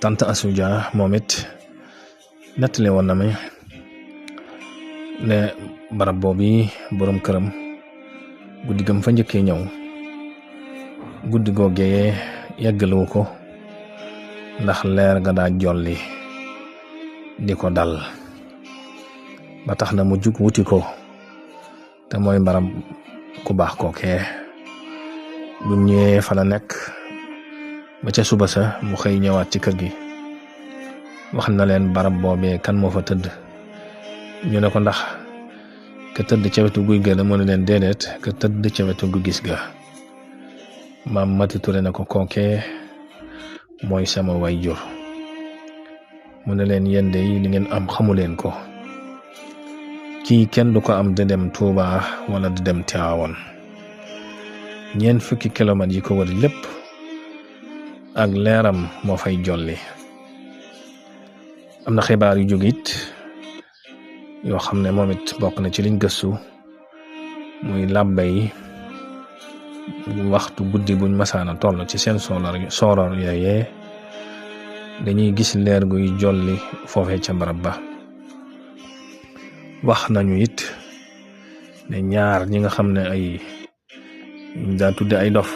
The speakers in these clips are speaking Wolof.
tante Asuja moom it nettali woon na ma ne barab boobu borom këram guddi gam fa njëkkee ñëw guddi googee yeggalewu ko ndax leer ga daa jolli di ko dal ba tax na mu jug wuti ko te mooy barab ku baax kookee bu ñëwee fa la nekk ba ca suba sa mu xëy ñëwaat ci kër gi wax na leen barab boobee kan moo fa tëdd ñu ne ko ndax ka tëdd ca wetu guy ga la mu ne leen déedéet ka tëdd ca wetu gu gis ga maam Mati Touré ne ko kookee mooy sama waajur mu ne leen yéen de li ngeen am xamu leen ko kii kenn du ko am di dem Touba wala di dem Tivaouane 40 kilomètres yi ko wër lépp ak leeram moo fay jolli. am na xibaar yu jóg it yoo xam ne moom it bokk na ci liñ gëstu muy làbbe yi waxtu guddi buñ masaana toll ci seen sooroor yooyee dañuy gis leer guy jolli foofee ca barab ba. wax nañu it ne ñaar ñi nga xam ne ay ñu daa tudde ay dof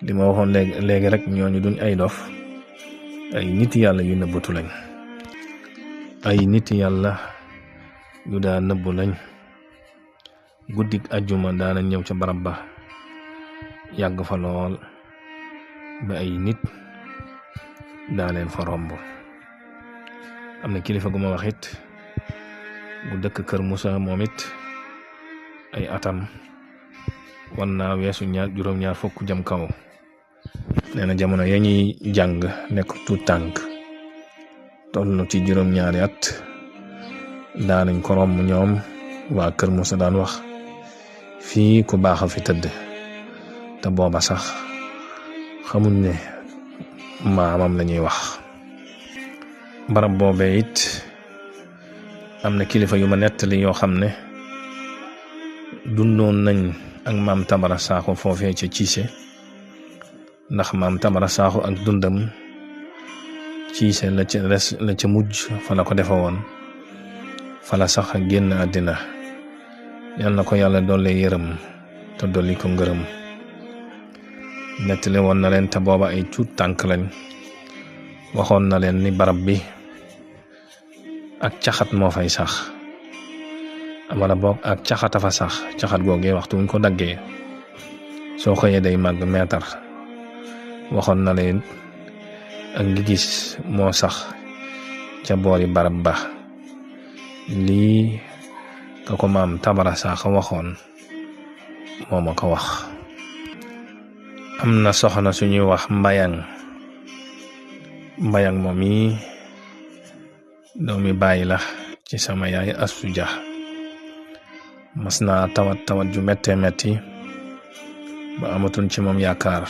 li ma waxoon léegi rek ñooñu duñ ay dof ay nit yàlla yu nëbbatu lañ ay nit yàlla yu daa nëbbu lañ guddik ajjuma daana ñëw ca barab ba yàgg fa lool ba ay nit daa leen fa romb. am na kilifa gu ma wax it bu dëkk Kër Moussa moom it ay atam wan naa weesu juróom-ñaar fukk jëm kaw. nee na jamono ya ñuy jàng nekk tuut tànk toll ci juróom-ñaari at daanañ ko romb ñoom waa Kër Moussa daan wax fii ku baax a fi tëdd te booba sax xamuñ ne maamam la ñuy wax. barab boobee it am na kilifa yu ma nettali yoo xam ne dundoon nañ ak maam Tabara Sakho foofee ca Cissé ndax maam Tabara Sakho ak dundam Cissé la ca mujj fa la ko defe woon fa la sax génn àddina yal na ko yàlla dolli yërëm te dolli ko ngërëm. nettali woon na leen te booba ay tuut tànk lañ waxoon na leen ni barab bi ak caxat moo fay sax wala boog ak caxata fa sax caxat googee waxtu wuñ ko daggee soo xëyee day màgg meetar. waxoon na leen ak ngi gis moo sax ca boori barab ba. lii ka ko maam Tabara Sakho waxoon moo ma ko wax. am na soxna suñuy wax mbayang moom yi doomi bàyyi la ci sama yaay Asuja mas naa tawat ju mettee metti ba amatuñ ci moom yaakaar.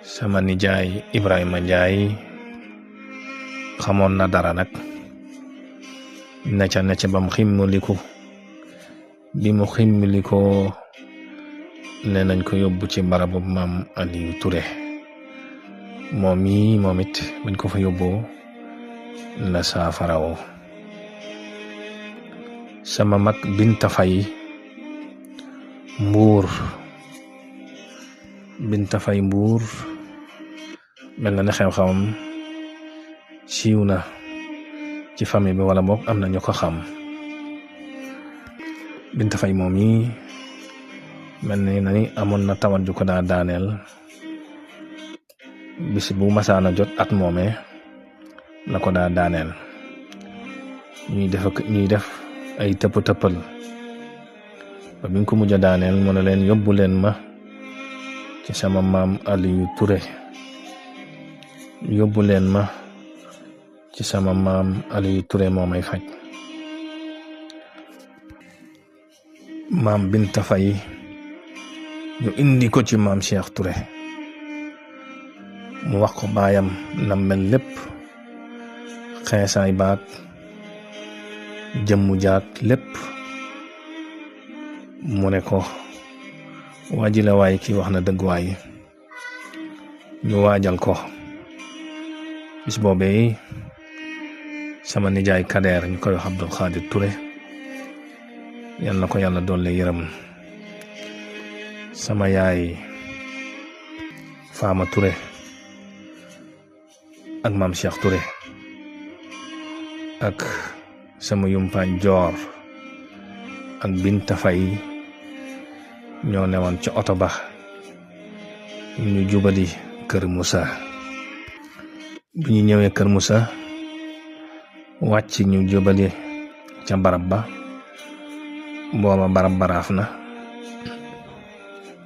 sama nijaay Ibrahima Njaay xamoon na dara nag necca ba mu ximmiliku bi mu ximmilikoo ne nañ ko yóbbu ci barabu maam Aliou Touré moom it bañ ko fa yóbboo la saafarawoo. sama mag Binta Fay Mbuur mel na ne xew-xewam siiw na ci famille bi wala boog am na ñu ko xam. Binta Fay moom yi mel ni amoon na tawat ju ko daa daaneel bis bu masaana jot at moomee la ko daa daaneel ñuy def ay tëppal ba biñ ko mujj a daaneel mu ne leen yóbbu leen ma ci sama maam Aliou Touré moo may faj. maam Binta Fay ñu indi ko ci maam Cheikh Touré mu wax ko baayam na mel lépp xeesaay baag jëmmu jaag lépp mu ne ko waaji la waay kii wax na dëgg waay ñu waajal ko bis boobee sama nijaay Kader ñu koy wax Abdul Xaadir Touré yal na ko yàlla doole yërëm, sama yaay Faama Touré ak maam Cheikh Touré ak sama yumpaañ Joor ak Binta Fay ñoo newoon ca oto ba ñu jubali Kër Moussa. bi ñu ñëwee Kër Moussa wàcc ñu jubali ca barab ba, booba barab baraaf na,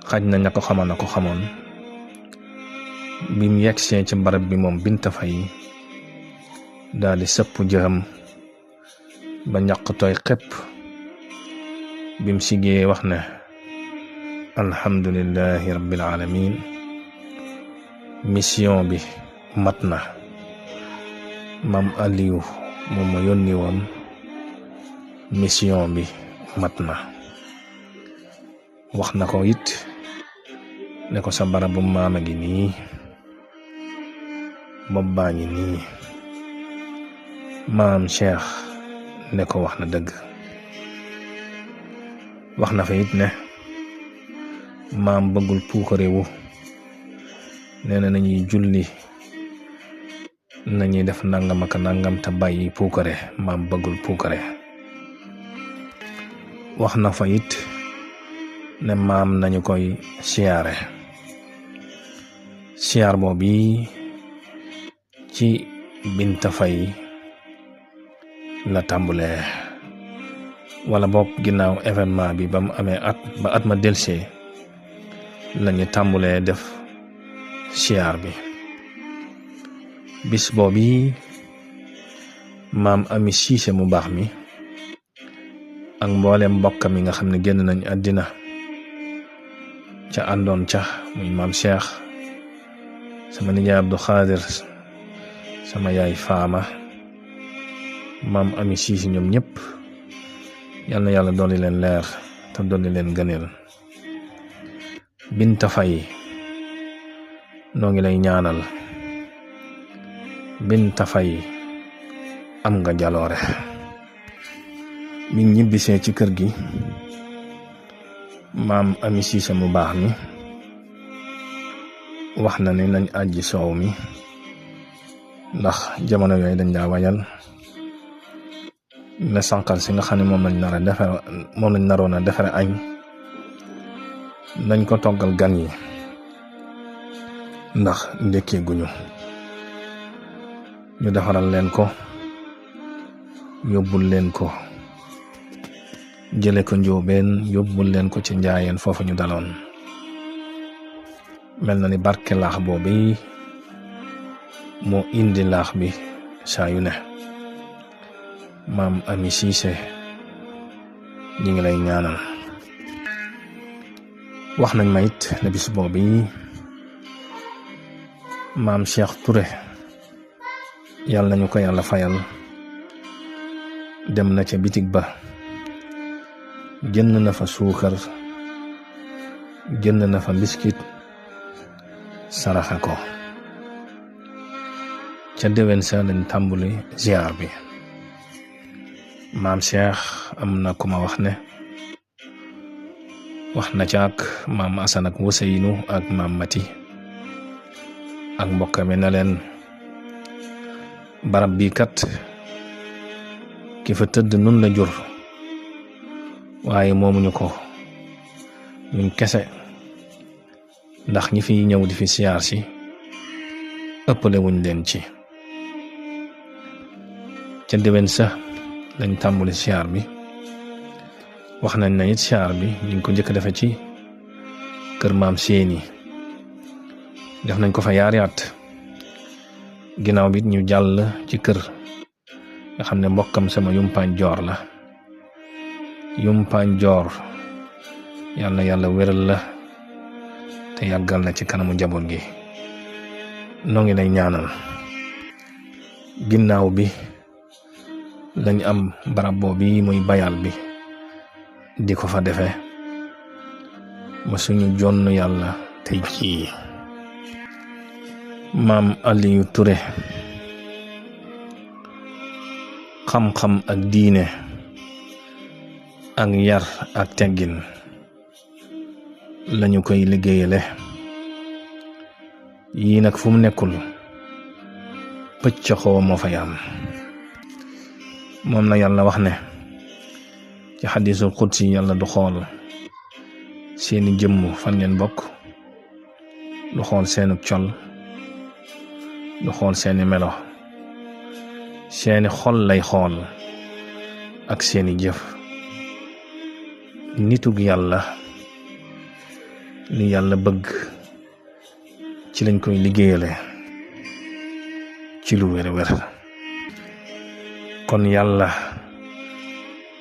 xaj na ña ko xamoon na ko xamoon. bi mu yegsee ca barab bi moom Binta Fay daal di sëpp jëxam ba ñaq tooy xepp. bim sigee wax ne alhamdulillahi rabbil alamin, mission bi mat na. Maam Aliou moom ma yónni woon, mission bi mat na. wax na ko it ne ko sa barabu maama gi nii, bopp baa ngi nii. maam Cheikh ne ko wax na dëgg. wax na fa it ne maam bëggul puukarewu, nee na nañuy julli, nañuy def nangam ak nangam te bàyyi puukare. maam bëggul puukare. wax na fa it ne maam nañu koy siyaare. siyaar boobu ci Binta Fay la tàmbulee, wala boog ginnaaw événement bi ba mu amee ba at ma delsee lañu tàmbulee def siyaar bi. bis boobu maam Ami Siise mu baax mi ak mboolem mbokkam mi nga xam ne génn nañ àddina ca àndoon ca, muy maam Cheikh, sama nijaay Abdou Xaadir, sama yaay Faama, maam Ami Siise, ñoom ñëpp yal na yàlla dolli leen leer te dolli leen gëneel. Binta Fay noo ngi lay ñaanal. Binta Fay am nga jaloore. mi ñibbisee ci kër gi, maam Ami Siise mu baax mi wax na ne nañ àjji soow mi, ndax jamono yooyu dañ daa wayal ne sànqal si nga xam ne moom lañ naroon a defare añ, nañ ko toggal gan yi ndax ndékkee guñu. ñu defaral leen ko, yóbbul leen ko, jële ko Njóobeen yóbbul leen ko ci Njaayeen foofu ñu daloon. mel na ni barke laax boobu moo indi laax bi saa yu ne. maam Ami Siise ñi ngi lay ñaanal. wax nañ ma it ne bis boobu maam Cheikh Touré yàlla nañu ko yàlla fayal, dem na ca bitig ba, jënd na fa suukar, jënd na fa mbiskit, saraxa ko. ca déwén sa lañ tàmbuli ziar bi. maam Cheikh am na ku ma wax ne wax na ca ak maam Asan ak Wuseynu ak maam Mati ak mbokk mi na leen barab bii kat ki fa tëdd nun la jur, waaye moomuñu ko ñun kese, ndax ñi fi ñëw di fi siyaar si ëppale wuñ leen ci. ca déwén sa lañ tàmbuli siyaar bi. wax nañ na it siyaar bi ñu ko njëkk defe ci kër maam Séeni, def nañ ko fa yaari at. ginnaaw bi ñu jàll ci kër nga xam ne mbokkam sama yumpaañ Joor la. yumpaañ Joor yal na yàlla wéral la te yàggal na ci kanamu njaboot gi. noo ngi lay ñaanal. ginnaaw bi lañ am barab boobu muy bayal bi di ko fa defee ba suñu jonn yàlla tey jii maam Aliou Touré xam-xam ak diine ak yar ak teggin lañu koy liggéeyale. yii nag fu mu nekkul pëccëxoo moo fay am. moom la yàlla wax ne ci xadiisul qudsi yàlla du xool seeni jëmm fan ngeen bokk, du xool seenu col, du xool seeni melo, seeni xol lay xool ak seeni jëf. nitug yàlla li yàlla bëgg ci lañ koy liggéeyale ci lu wér-wér. kon yàlla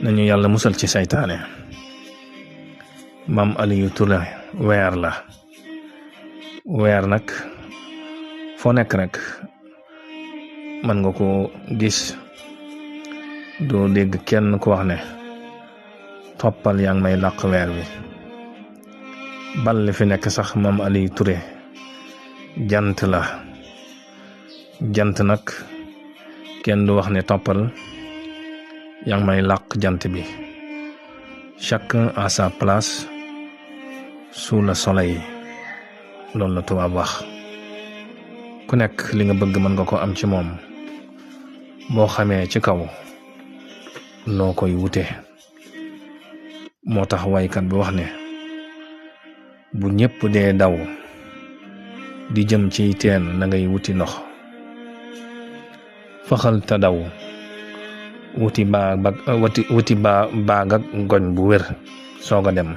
nañu yàlla musal ci saytaane. Maam Aliou Touré weer la. weer nag foo nekk rek mën nga ko gis, doo dégg kenn ku wax ne toppal yaa ngi may làq weer wi. bal li fi nekk sax Maam Aliou Touré jant la. jant nag kenn du wax ne toppal yaa ngi may làq jant bi. chacun à sa place sous le soleil, loolu la tubaab wax. ku nekk li nga bëgg mën nga ko am ci moom boo xamee ci kaw loo koy wute. moo tax waykat bi wax ne bu ñépp dee daw di jëm ci teen na ngay wuti ndox, faxal ta daw wuti baag ak goñ bu wér soog a dem.